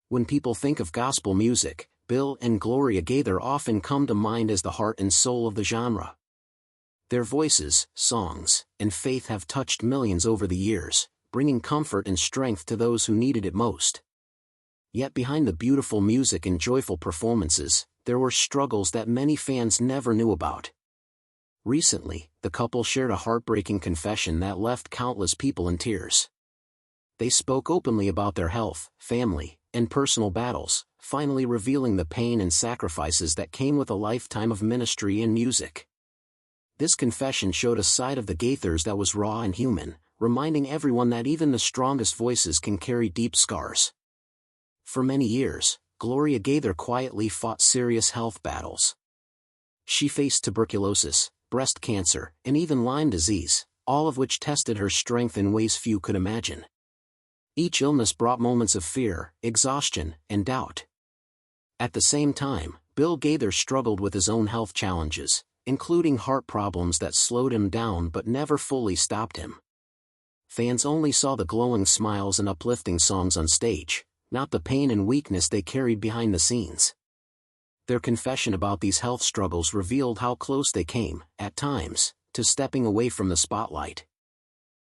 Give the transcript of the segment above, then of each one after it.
When people think of gospel music, Bill and Gloria Gaither often come to mind as the heart and soul of the genre. Their voices, songs, and faith have touched millions over the years, bringing comfort and strength to those who needed it most. Yet behind the beautiful music and joyful performances, there were struggles that many fans never knew about. Recently, the couple shared a heartbreaking confession that left countless people in tears. They spoke openly about their health, family, and personal battles, finally revealing the pain and sacrifices that came with a lifetime of ministry and music. This confession showed a side of the Gaithers that was raw and human, reminding everyone that even the strongest voices can carry deep scars. For many years, Gloria Gaither quietly fought serious health battles. She faced tuberculosis, breast cancer, and even Lyme disease, all of which tested her strength in ways few could imagine. Each illness brought moments of fear, exhaustion, and doubt. At the same time, Bill Gaither struggled with his own health challenges, including heart problems that slowed him down but never fully stopped him. Fans only saw the glowing smiles and uplifting songs on stage, not the pain and weakness they carried behind the scenes. Their confession about these health struggles revealed how close they came, at times, to stepping away from the spotlight.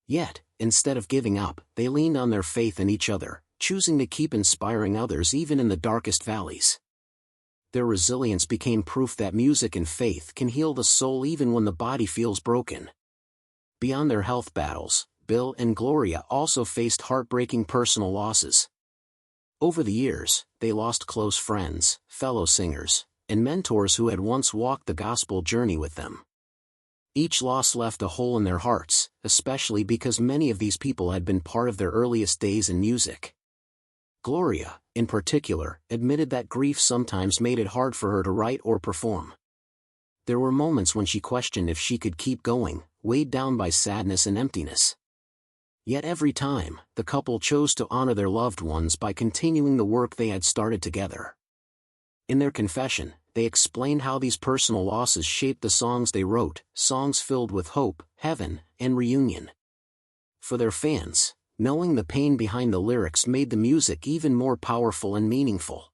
Yet, instead of giving up, they leaned on their faith in each other, choosing to keep inspiring others even in the darkest valleys. Their resilience became proof that music and faith can heal the soul even when the body feels broken. Beyond their health battles, Bill and Gloria also faced heartbreaking personal losses. Over the years, they lost close friends, fellow singers, and mentors who had once walked the gospel journey with them. Each loss left a hole in their hearts, especially because many of these people had been part of their earliest days in music. Gloria, in particular, admitted that grief sometimes made it hard for her to write or perform. There were moments when she questioned if she could keep going, weighed down by sadness and emptiness. Yet every time, the couple chose to honor their loved ones by continuing the work they had started together. In their confession, they explained how these personal losses shaped the songs they wrote, songs filled with hope, heaven, and reunion. For their fans, knowing the pain behind the lyrics made the music even more powerful and meaningful.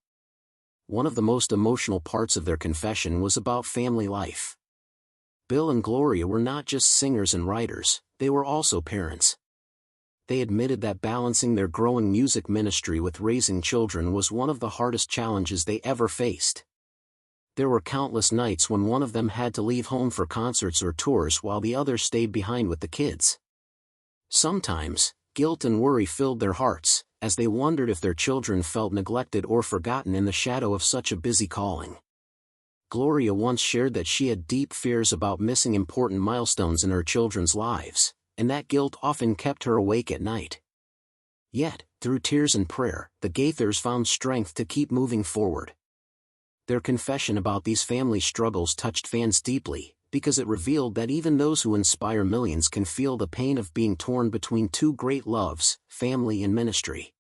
One of the most emotional parts of their confession was about family life. Bill and Gloria were not just singers and writers, they were also parents. They admitted that balancing their growing music ministry with raising children was one of the hardest challenges they ever faced. There were countless nights when one of them had to leave home for concerts or tours while the other stayed behind with the kids. Sometimes, guilt and worry filled their hearts, as they wondered if their children felt neglected or forgotten in the shadow of such a busy calling. Gloria once shared that she had deep fears about missing important milestones in her children's lives, and that guilt often kept her awake at night. Yet, through tears and prayer, the Gaithers found strength to keep moving forward. Their confession about these family struggles touched fans deeply, because it revealed that even those who inspire millions can feel the pain of being torn between two great loves, family and ministry.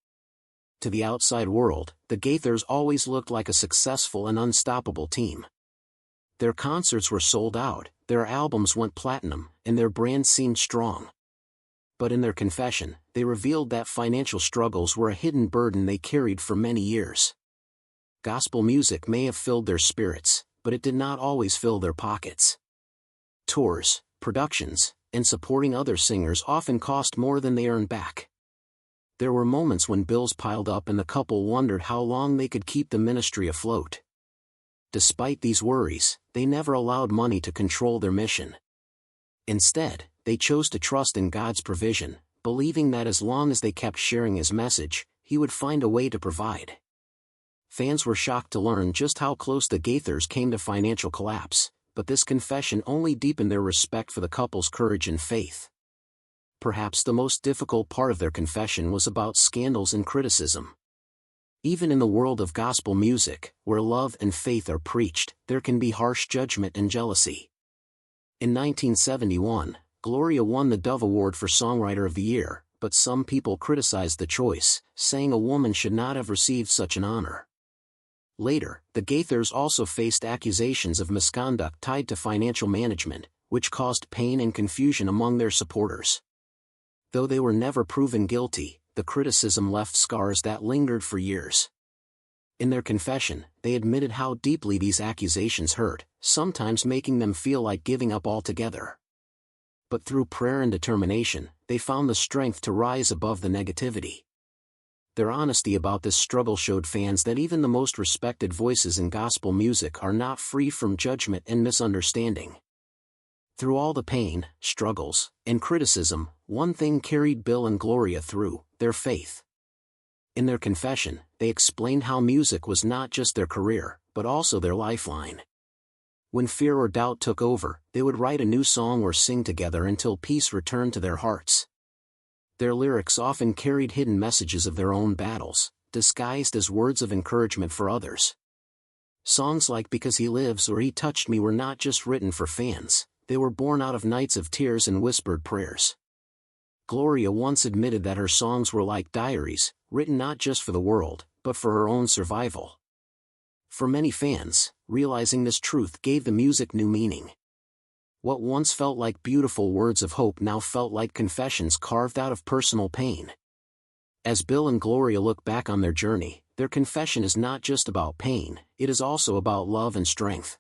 To the outside world, the Gaithers always looked like a successful and unstoppable team. Their concerts were sold out, their albums went platinum, and their brand seemed strong. But in their confession, they revealed that financial struggles were a hidden burden they carried for many years. Gospel music may have filled their spirits, but it did not always fill their pockets. Tours, productions, and supporting other singers often cost more than they earned back. There were moments when bills piled up and the couple wondered how long they could keep the ministry afloat. Despite these worries, they never allowed money to control their mission. Instead, they chose to trust in God's provision, believing that as long as they kept sharing His message, He would find a way to provide. Fans were shocked to learn just how close the Gaithers came to financial collapse, but this confession only deepened their respect for the couple's courage and faith. Perhaps the most difficult part of their confession was about scandals and criticism. Even in the world of gospel music, where love and faith are preached, there can be harsh judgment and jealousy. In 1971, Gloria won the Dove Award for Songwriter of the Year, but some people criticized the choice, saying a woman should not have received such an honor. Later, the Gaithers also faced accusations of misconduct tied to financial management, which caused pain and confusion among their supporters. Though they were never proven guilty, the criticism left scars that lingered for years. In their confession, they admitted how deeply these accusations hurt, sometimes making them feel like giving up altogether. But through prayer and determination, they found the strength to rise above the negativity. Their honesty about this struggle showed fans that even the most respected voices in gospel music are not free from judgment and misunderstanding. Through all the pain, struggles, and criticism, one thing carried Bill and Gloria through: their faith. In their confession, they explained how music was not just their career, but also their lifeline. When fear or doubt took over, they would write a new song or sing together until peace returned to their hearts. Their lyrics often carried hidden messages of their own battles, disguised as words of encouragement for others. Songs like "Because He Lives" or "He Touched Me" were not just written for fans, they were born out of nights of tears and whispered prayers. Gloria once admitted that her songs were like diaries, written not just for the world, but for her own survival. For many fans, realizing this truth gave the music new meaning. What once felt like beautiful words of hope now felt like confessions carved out of personal pain. As Bill and Gloria look back on their journey, their confession is not just about pain, it is also about love and strength.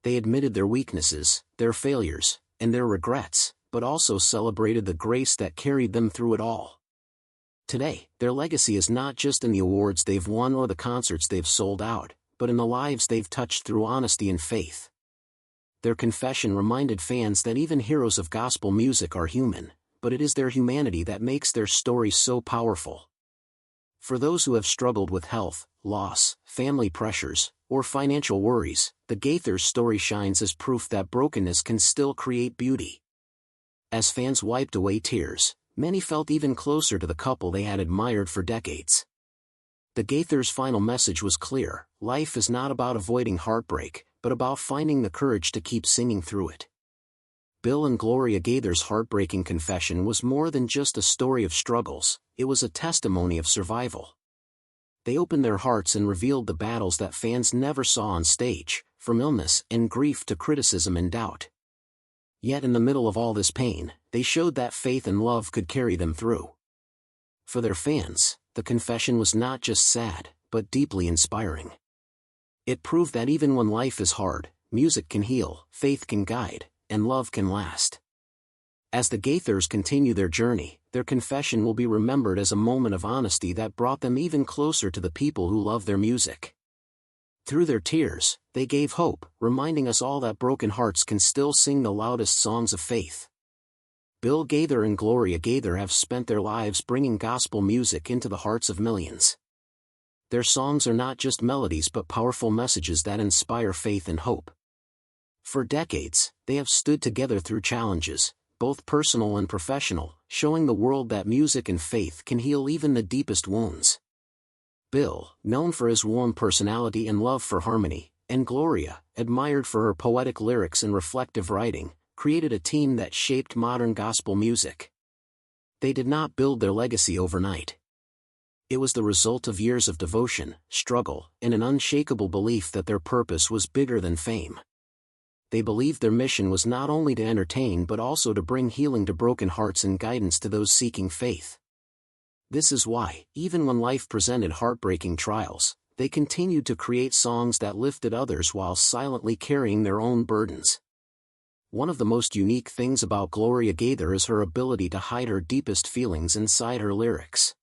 They admitted their weaknesses, their failures, and their regrets, but also celebrated the grace that carried them through it all. Today, their legacy is not just in the awards they've won or the concerts they've sold out, but in the lives they've touched through honesty and faith. Their confession reminded fans that even heroes of gospel music are human, but it is their humanity that makes their story so powerful. For those who have struggled with health, loss, family pressures, or financial worries, the Gaithers' story shines as proof that brokenness can still create beauty. As fans wiped away tears, many felt even closer to the couple they had admired for decades. The Gaithers' final message was clear: life is not about avoiding heartbreak, but about finding the courage to keep singing through it. Bill and Gloria Gaither's heartbreaking confession was more than just a story of struggles, it was a testimony of survival. They opened their hearts and revealed the battles that fans never saw on stage, from illness and grief to criticism and doubt. Yet in the middle of all this pain, they showed that faith and love could carry them through. For their fans, the confession was not just sad, but deeply inspiring. It proved that even when life is hard, music can heal, faith can guide, and love can last. As the Gaithers continue their journey, their confession will be remembered as a moment of honesty that brought them even closer to the people who love their music. Through their tears, they gave hope, reminding us all that broken hearts can still sing the loudest songs of faith. Bill Gaither and Gloria Gaither have spent their lives bringing gospel music into the hearts of millions. Their songs are not just melodies but powerful messages that inspire faith and hope. For decades, they have stood together through challenges, both personal and professional, showing the world that music and faith can heal even the deepest wounds. Bill, known for his warm personality and love for harmony, and Gloria, admired for her poetic lyrics and reflective writing, created a team that shaped modern gospel music. They did not build their legacy overnight. It was the result of years of devotion, struggle, and an unshakable belief that their purpose was bigger than fame. They believed their mission was not only to entertain but also to bring healing to broken hearts and guidance to those seeking faith. This is why, even when life presented heartbreaking trials, they continued to create songs that lifted others while silently carrying their own burdens. One of the most unique things about Gloria Gaither is her ability to hide her deepest feelings inside her lyrics.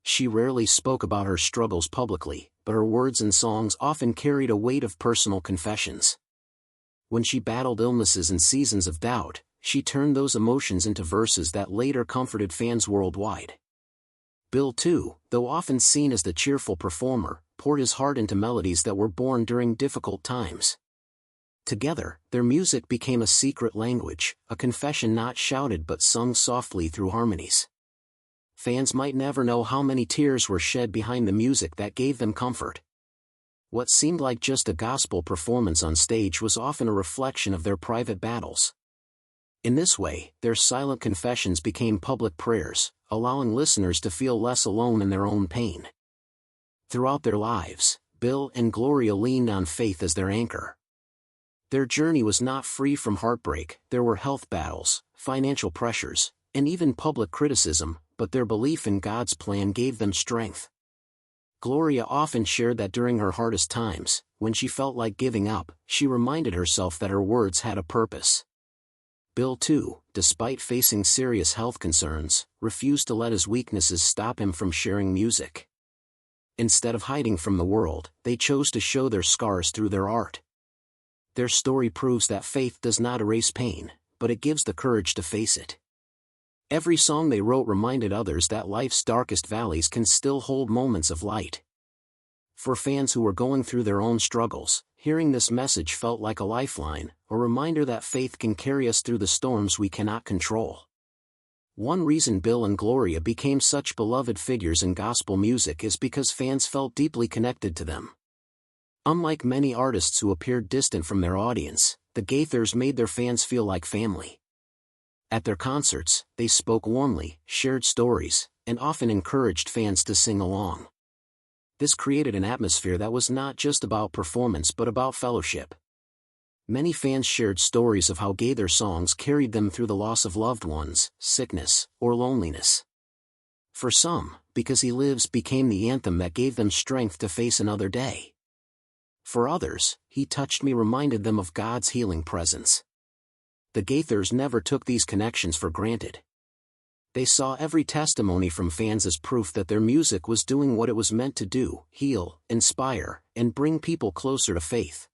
She rarely spoke about her struggles publicly, but her words and songs often carried a weight of personal confessions. When she battled illnesses and seasons of doubt, she turned those emotions into verses that later comforted fans worldwide. Bill, too, though often seen as the cheerful performer, poured his heart into melodies that were born during difficult times. Together, their music became a secret language, a confession not shouted but sung softly through harmonies. Fans might never know how many tears were shed behind the music that gave them comfort. What seemed like just a gospel performance on stage was often a reflection of their private battles. In this way, their silent confessions became public prayers, allowing listeners to feel less alone in their own pain. Throughout their lives, Bill and Gloria leaned on faith as their anchor. Their journey was not free from heartbreak. There were health battles, financial pressures, and even public criticism, but their belief in God's plan gave them strength. Gloria often shared that during her hardest times, when she felt like giving up, she reminded herself that her words had a purpose. Bill, too, despite facing serious health concerns, refused to let his weaknesses stop him from sharing music. Instead of hiding from the world, they chose to show their scars through their art. Their story proves that faith does not erase pain, but it gives the courage to face it. Every song they wrote reminded others that life's darkest valleys can still hold moments of light. For fans who were going through their own struggles, hearing this message felt like a lifeline, a reminder that faith can carry us through the storms we cannot control. One reason Bill and Gloria became such beloved figures in gospel music is because fans felt deeply connected to them. Unlike many artists who appeared distant from their audience, the Gaithers made their fans feel like family. At their concerts, they spoke warmly, shared stories, and often encouraged fans to sing along. This created an atmosphere that was not just about performance but about fellowship. Many fans shared stories of how Gaither songs carried them through the loss of loved ones, sickness, or loneliness. For some, Because He Lives became the anthem that gave them strength to face another day. For others, He Touched Me reminded them of God's healing presence. The Gaithers never took these connections for granted. They saw every testimony from fans as proof that their music was doing what it was meant to do: heal, inspire, and bring people closer to faith.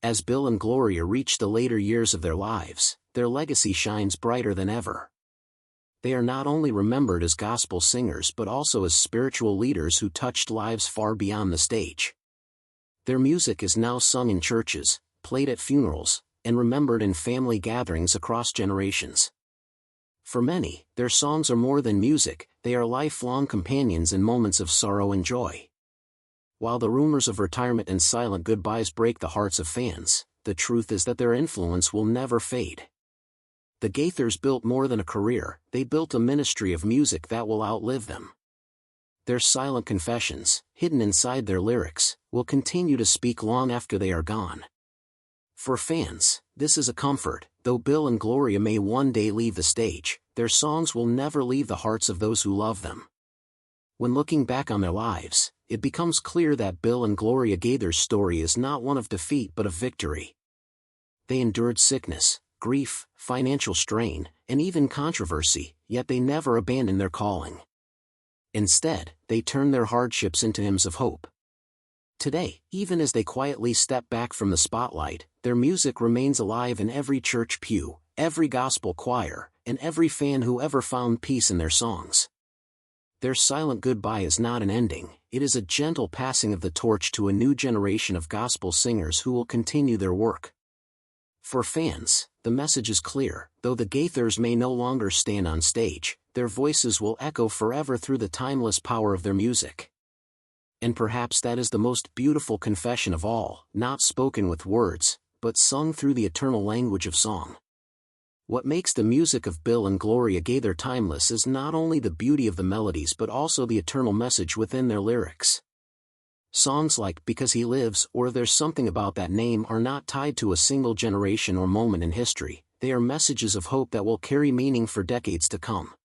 As Bill and Gloria reach the later years of their lives, their legacy shines brighter than ever. They are not only remembered as gospel singers but also as spiritual leaders who touched lives far beyond the stage. Their music is now sung in churches, played at funerals, and remembered in family gatherings across generations. For many, their songs are more than music, they are lifelong companions in moments of sorrow and joy. While the rumors of retirement and silent goodbyes break the hearts of fans, the truth is that their influence will never fade. The Gaithers built more than a career, they built a ministry of music that will outlive them. Their silent confessions, hidden inside their lyrics, will continue to speak long after they are gone. For fans, this is a comfort: though Bill and Gloria may one day leave the stage, their songs will never leave the hearts of those who love them. When looking back on their lives, it becomes clear that Bill and Gloria Gaither's story is not one of defeat but of victory. They endured sickness, grief, financial strain, and even controversy, yet they never abandoned their calling. Instead, they turned their hardships into hymns of hope. Today, even as they quietly step back from the spotlight, their music remains alive in every church pew, every gospel choir, and every fan who ever found peace in their songs. Their silent goodbye is not an ending, it is a gentle passing of the torch to a new generation of gospel singers who will continue their work. For fans, the message is clear: though the Gaithers may no longer stand on stage, their voices will echo forever through the timeless power of their music. And perhaps that is the most beautiful confession of all, not spoken with words, but sung through the eternal language of song. What makes the music of Bill and Gloria Gaither timeless is not only the beauty of the melodies but also the eternal message within their lyrics. Songs like Because He Lives or There's Something About That Name are not tied to a single generation or moment in history, they are messages of hope that will carry meaning for decades to come.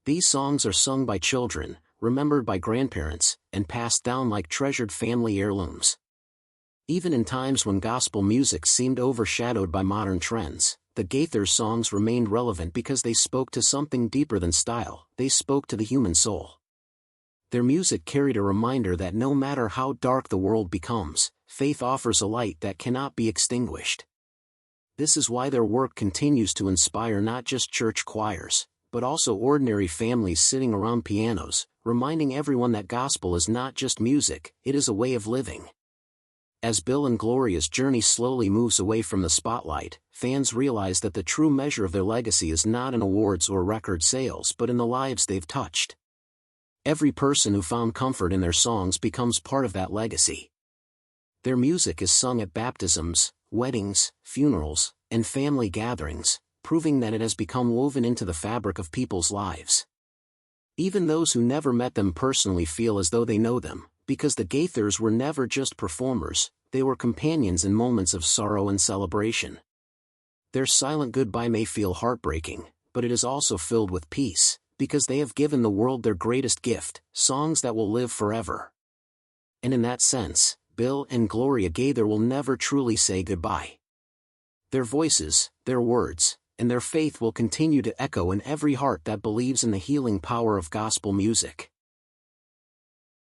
These songs are sung by children, remembered by grandparents, and passed down like treasured family heirlooms. Even in times when gospel music seemed overshadowed by modern trends, the Gaithers' songs remained relevant because they spoke to something deeper than style, they spoke to the human soul. Their music carried a reminder that no matter how dark the world becomes, faith offers a light that cannot be extinguished. This is why their work continues to inspire not just church choirs, but also ordinary families sitting around pianos, reminding everyone that gospel is not just music, it is a way of living. As Bill and Gloria's journey slowly moves away from the spotlight, fans realize that the true measure of their legacy is not in awards or record sales but in the lives they've touched. Every person who found comfort in their songs becomes part of that legacy. Their music is sung at baptisms, weddings, funerals, and family gatherings, proving that it has become woven into the fabric of people's lives. Even those who never met them personally feel as though they know them, because the Gaithers were never just performers, they were companions in moments of sorrow and celebration. Their silent goodbye may feel heartbreaking, but it is also filled with peace, because they have given the world their greatest gift, songs that will live forever. and in that sense, Bill and Gloria Gaither will never truly say goodbye. Their voices, their words, and their faith will continue to echo in every heart that believes in the healing power of gospel music.